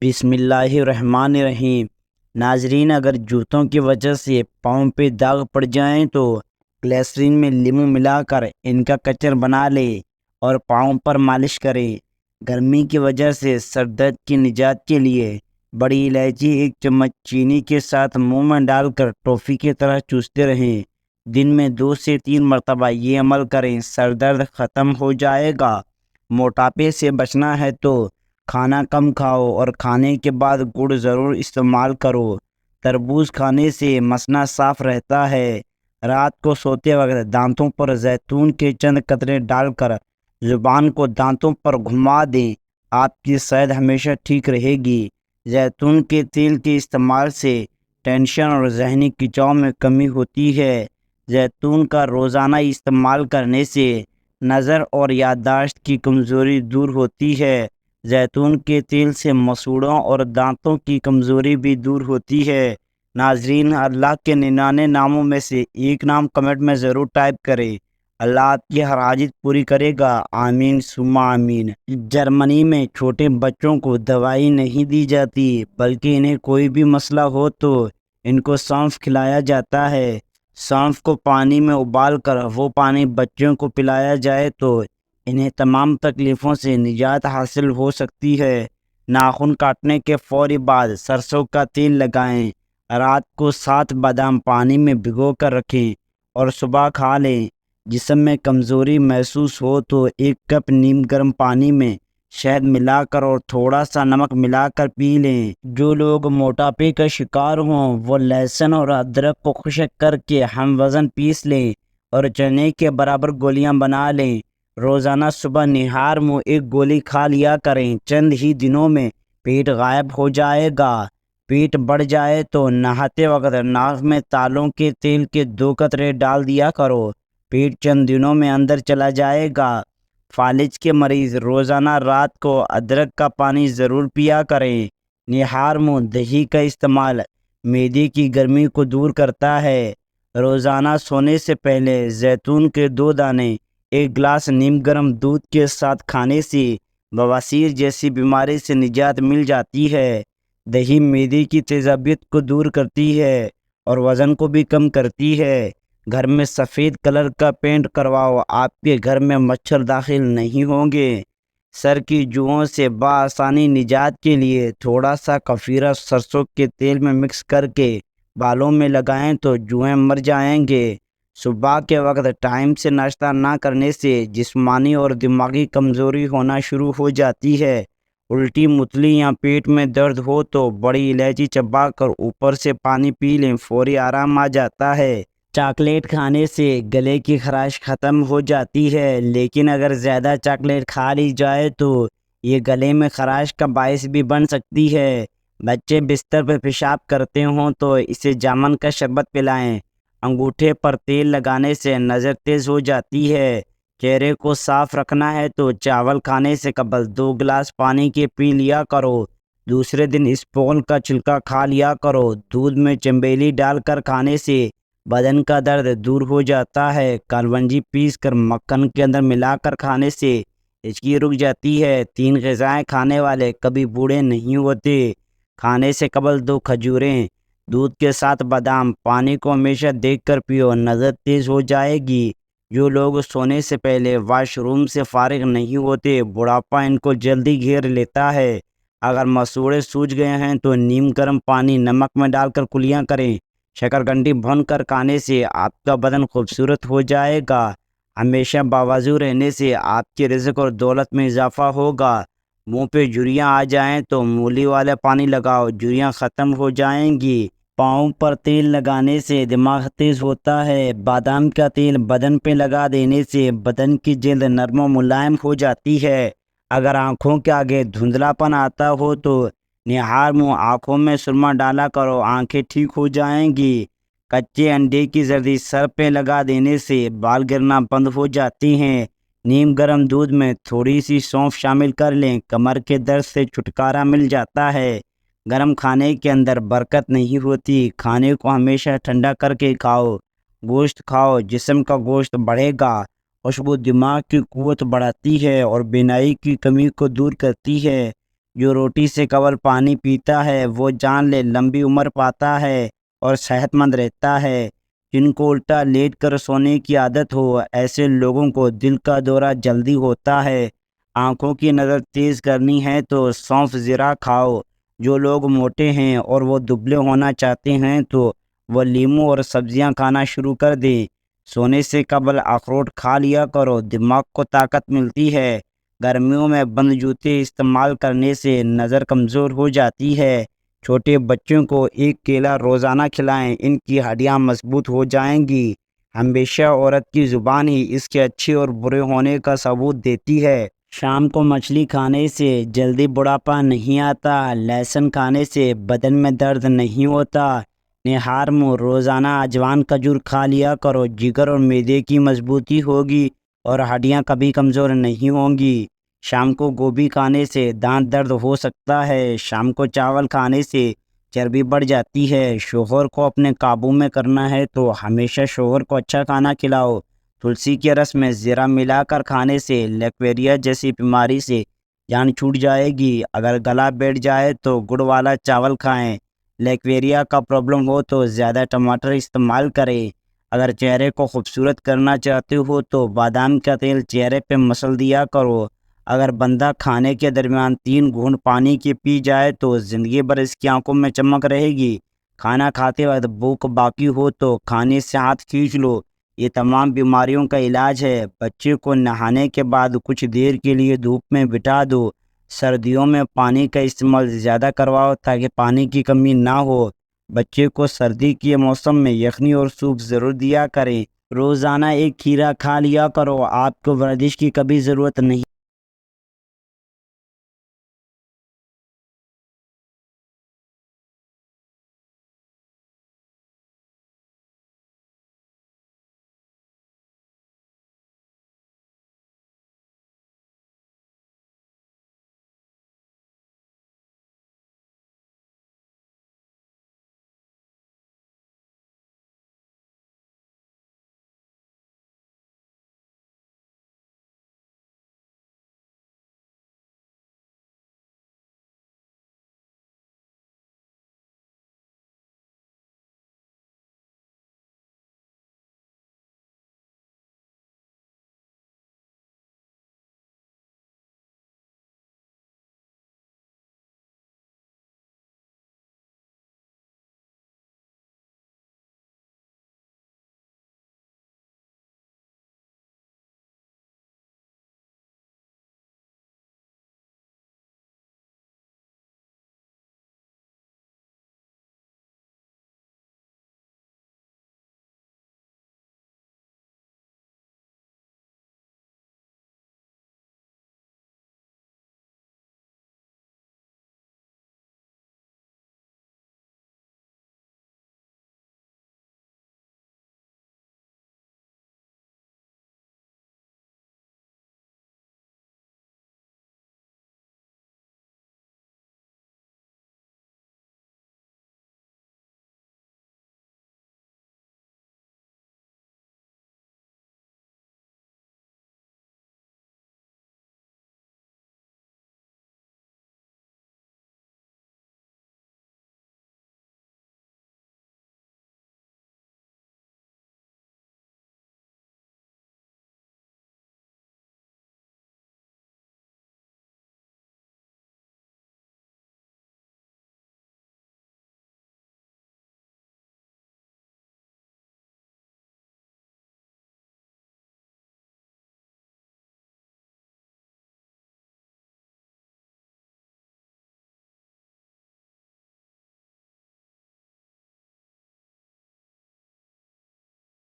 بسم اللہ الرحمن الرحیم۔ ناظرین، اگر جوتوں کی وجہ سے پاؤں پہ داغ پڑ جائیں تو گلیسرین میں لیموں ملا کر ان کا کچر بنا لیں اور پاؤں پر مالش کریں۔ گرمی کی وجہ سے سر درد کی نجات کے لیے بڑی الائچی 1 چمچ چینی کے ساتھ منہ میں ڈال کر ٹافی کی طرح چوستے رہیں۔ دن میں 2 سے 3 مرتبہ یہ عمل کریں، سر درد ختم ہو جائے گا۔ موٹاپے سے بچنا ہے تو کھانا کم کھاؤ اور کھانے کے بعد گڑ ضرور استعمال کرو۔ تربوز کھانے سے مثانہ صاف رہتا ہے۔ رات کو سوتے وقت دانتوں پر زیتون کے چند قطرے ڈال کر زبان کو دانتوں پر گھما دیں، آپ کی صحت ہمیشہ ٹھیک رہے گی۔ زیتون کے تیل کے استعمال سے ٹینشن اور ذہنی کھنچاؤ میں کمی ہوتی ہے۔ زیتون کا روزانہ استعمال کرنے سے نظر اور یادداشت کی کمزوری دور ہوتی ہے۔ زیتون کے تیل سے مسوڑھوں اور دانتوں کی کمزوری بھی دور ہوتی ہے۔ ناظرین، اللہ کے 99 ناموں میں سے ایک نام کمنٹ میں ضرور ٹائپ کریں۔ اللہ آپ کی ہر حاجت پوری کرے گا، آمین ثم آمین۔ جرمنی میں چھوٹے بچوں کو دوائی نہیں دی جاتی، بلکہ انہیں کوئی بھی مسئلہ ہو تو ان کو سونف کھلایا جاتا ہے۔ سونف کو پانی میں ابال کر وہ پانی بچوں کو پلایا جائے تو انہیں تمام تکلیفوں سے نجات حاصل ہو سکتی ہے۔ ناخن کاٹنے کے فوری بعد سرسوں کا تیل لگائیں۔ رات کو 7 بادام پانی میں بھگو کر رکھیں اور صبح کھا لیں۔ جسم میں کمزوری محسوس ہو تو 1 کپ نیم گرم پانی میں شہد ملا کر اور تھوڑا سا نمک ملا کر پی لیں۔ جو لوگ موٹاپے کا شکار ہوں وہ لہسن اور ادرک کو خشک کر کے ہم وزن پیس لیں اور چنے کے برابر گولیاں بنا لیں۔ روزانہ صبح نہار منہ 1 گولی کھا لیا کریں، چند ہی دنوں میں پیٹ غائب ہو جائے گا۔ پیٹ بڑھ جائے تو نہاتے وقت ناک میں تالوں کے تیل کے 2 قطرے ڈال دیا کرو، پیٹ چند دنوں میں اندر چلا جائے گا۔ فالج کے مریض روزانہ رات کو ادرک کا پانی ضرور پیا کریں۔ نہار منہ دہی کا استعمال معدے کی گرمی کو دور کرتا ہے۔ روزانہ سونے سے پہلے زیتون کے 2 دانے 1 گلاس نیم گرم دودھ کے ساتھ کھانے سے بواسیر جیسی بیماری سے نجات مل جاتی ہے۔ دہی معدے کی تیزابیت کو دور کرتی ہے اور وزن کو بھی کم کرتی ہے۔ گھر میں سفید کلر کا پینٹ کرواؤ، آپ کے گھر میں مچھر داخل نہیں ہوں گے۔ سر کی جوؤں سے بآسانی نجات کے لیے تھوڑا سا کفیرہ سرسوں کے تیل میں مکس کر کے بالوں میں لگائیں تو جوئیں مر جائیں گے۔ صبح کے وقت ٹائم سے ناشتہ نہ کرنے سے جسمانی اور دماغی کمزوری ہونا شروع ہو جاتی ہے۔ الٹی متلی یا پیٹ میں درد ہو تو بڑی الائچی چبا کر اوپر سے پانی پی لیں، فوری آرام آ جاتا ہے۔ چاکلیٹ کھانے سے گلے کی خراش ختم ہو جاتی ہے، لیکن اگر زیادہ چاکلیٹ کھا لی جائے تو یہ گلے میں خراش کا باعث بھی بن سکتی ہے۔ بچے بستر پر پیشاب کرتے ہوں تو اسے جامن کا شربت پلائیں۔ انگوٹھے پر تیل لگانے سے نظر تیز ہو جاتی ہے۔ چہرے کو صاف رکھنا ہے تو چاول کھانے سے قبل 2 گلاس پانی کے پی لیا کرو، دوسرے دن اسپون کا چھلکا کھا لیا کرو۔ دودھ میں چنبیلی ڈال کر کھانے سے بدن کا درد دور ہو جاتا ہے۔ کلونجی پیس کر مکھن کے اندر ملا کر کھانے سے ہچکی رک جاتی ہے۔ 3 غذائیں کھانے والے کبھی بوڑھے نہیں ہوتے۔ کھانے سے قبل 2 کھجوریں، دودھ کے ساتھ بادام۔ پانی کو ہمیشہ دیکھ کر پیو، نظر تیز ہو جائے گی۔ جو لوگ سونے سے پہلے واش روم سے فارغ نہیں ہوتے، بڑھاپا ان کو جلدی گھیر لیتا ہے۔ اگر مسوڑھے سوج گئے ہیں تو نیم گرم پانی نمک میں ڈال کر کلیاں کریں۔ شکرکنڈی بھون کر کھانے سے آپ کا بدن خوبصورت ہو جائے گا۔ ہمیشہ باوضو رہنے سے آپ کے رزق اور دولت میں اضافہ ہوگا۔ منہ پہ جھریاں آ جائیں تو مولی والا پانی لگاؤ، جھریاں ختم ہو جائیں گی۔ پاؤں پر تیل لگانے سے دماغ تیز ہوتا ہے۔ بادام کا تیل بدن پہ لگا دینے سے بدن کی جلد نرم و ملائم ہو جاتی ہے۔ اگر آنکھوں کے آگے دھندلا پن آتا ہو تو نہار منہ آنکھوں میں سرما ڈالا کرو، آنکھیں ٹھیک ہو جائیں گی۔ کچے انڈے کی زردی سر پہ لگا دینے سے بال گرنا بند ہو جاتے ہیں۔ نیم گرم دودھ میں تھوڑی سی سونف شامل کر لیں، کمر کے درد سے چھٹکارا مل جاتا ہے۔ گرم کھانے کے اندر برکت نہیں ہوتی، کھانے کو ہمیشہ ٹھنڈا کر کے کھاؤ۔ گوشت کھاؤ، جسم کا گوشت بڑھے گا۔ خوشبو دماغ کی قوت بڑھاتی ہے اور بینائی کی کمی کو دور کرتی ہے۔ جو روٹی سے قبل پانی پیتا ہے وہ جان لے لمبی عمر پاتا ہے اور صحت مند رہتا ہے۔ جن کو الٹا لیٹ کر سونے کی عادت ہو، ایسے لوگوں کو دل کا دورہ جلدی ہوتا ہے۔ آنکھوں کی نظر تیز کرنی ہے تو سونف زیرہ کھاؤ۔ جو لوگ موٹے ہیں اور وہ دبلے ہونا چاہتے ہیں تو وہ لیموں اور سبزیاں کھانا شروع کر دے۔ سونے سے قبل اخروٹ کھا لیا کرو، دماغ کو طاقت ملتی ہے۔ گرمیوں میں بند جوتے استعمال کرنے سے نظر کمزور ہو جاتی ہے۔ چھوٹے بچوں کو ایک کیلا روزانہ کھلائیں، ان کی ہڈیاں مضبوط ہو جائیں گی۔ ہمیشہ عورت کی زبان ہی اس کے اچھے اور برے ہونے کا ثبوت دیتی ہے۔ شام کو مچھلی کھانے سے جلدی بڑھاپا نہیں آتا۔ لہسن کھانے سے بدن میں درد نہیں ہوتا۔ نہار منہ روزانہ اجوان کھجور کھا لیا کرو، جگر اور معدے کی مضبوطی ہوگی اور ہڈیاں کبھی کمزور نہیں ہوں گی۔ شام کو گوبھی کھانے سے دانت درد ہو سکتا ہے۔ شام کو چاول کھانے سے چربی بڑھ جاتی ہے۔ شوہر کو اپنے قابو میں کرنا ہے تو ہمیشہ شوہر کو اچھا کھانا کھلاؤ۔ تلسی کے رس میں زیرہ ملا کر کھانے سے لیکویریا جیسی بیماری سے جان چھوٹ جائے گی۔ اگر گلا بیٹھ جائے تو گڑ والا چاول کھائیں۔ لیکویریا کا پرابلم ہو تو زیادہ ٹماٹر استعمال کریں۔ اگر چہرے کو خوبصورت کرنا چاہتے ہو تو بادام کا تیل چہرے پہ مسل دیا کرو۔ اگر بندہ کھانے کے درمیان 3 گھونٹ پانی کے پی جائے تو زندگی بھر اس کی آنکھوں میں چمک رہے گی۔ کھانا کھاتے وقت بھوک باقی ہو تو کھانے سے ہاتھ کھینچ لو، یہ تمام بیماریوں کا علاج ہے۔ بچے کو نہانے کے بعد کچھ دیر کے لیے دھوپ میں بٹھا دو۔ سردیوں میں پانی کا استعمال زیادہ کرواؤ تاکہ پانی کی کمی نہ ہو۔ بچے کو سردی کے موسم میں یخنی اور سوپ ضرور دیا کریں۔ روزانہ ایک کھیرا کھا لیا کرو، آپ کو ورزش کی کبھی ضرورت نہیں۔